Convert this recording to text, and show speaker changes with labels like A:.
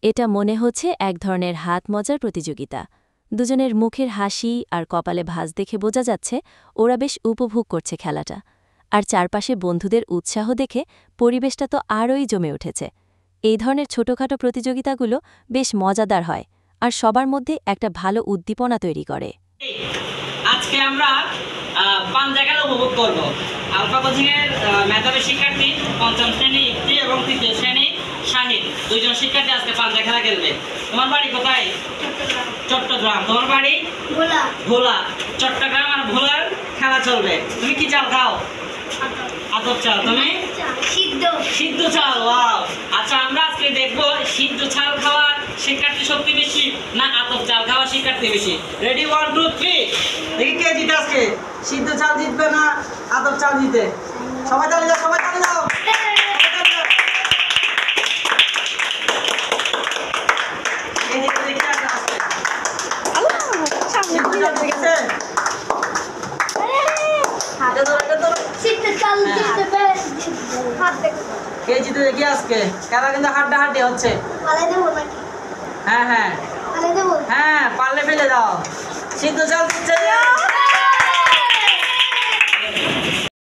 A: এটা মনে হচ্ছে এক ধরনের হাত মজার প্রতিযোগিতা। দুজনের মুখের হাসি আর কপালে ভাঁজ দেখে বোঝা যাচ্ছে ওরা বেশ উপভোগ করছে খেলাটা। আর চারপাশে বন্ধুদের উৎসাহ দেখে পরিবেশটা তো আরোই জমে উঠেছে। এই ধরনের ছোটখাটো প্রতিযোগিতাগুলো বেশ মজাদার হয় আর সবার মধ্যে একটা ভালো উদ্দীপনা তৈরি করে।
B: আজকে আমরা পাঞ্জা খেলা উপভোগ করব। আলফা কোচিংয়ের মেধাবী শিক্ষার্থী পঞ্চম শ্রেণী ইফতি এবং তৃতীয় শ্রেণী শাহিদ, দুইজন শিক্ষার্থী আজকে পাঞ্জা খেলা খেলবে। তোমার বাড়ি কোথায়? চট্টগ্রাম। তোমার বাড়ি? ভোলা। চট্টগ্রাম আর ভোলার খেলা চলবে। তুমি কি চাল খাও? আতপ চাল। তুমি? সিদ্ধ চাল। ওয়াও। আচ্ছা, আমরা আজকে দেখবো সিদ্ধ চাল খাওয়া শিক্ষার্থী শক্তি বেশি না আতপ চাল খাওয়া শিক্ষার্থী বেশি। রেডি, 1 2 3। দেখি কে জিতে আজকে, সিদ্ধ চাল জিতবে না আতপ চাল জিতে? সবাই তালি দাও, সবাই তালি দাও। কে জিতে দেখি আজকে? খেলা কিন্তু হাড্ডাহাড্ডি হচ্ছে। হ্যাঁ হ্যাঁ হ্যাঁ, পারলে ফেলে দাও। সিদ্ধ চাল দিচ্ছে।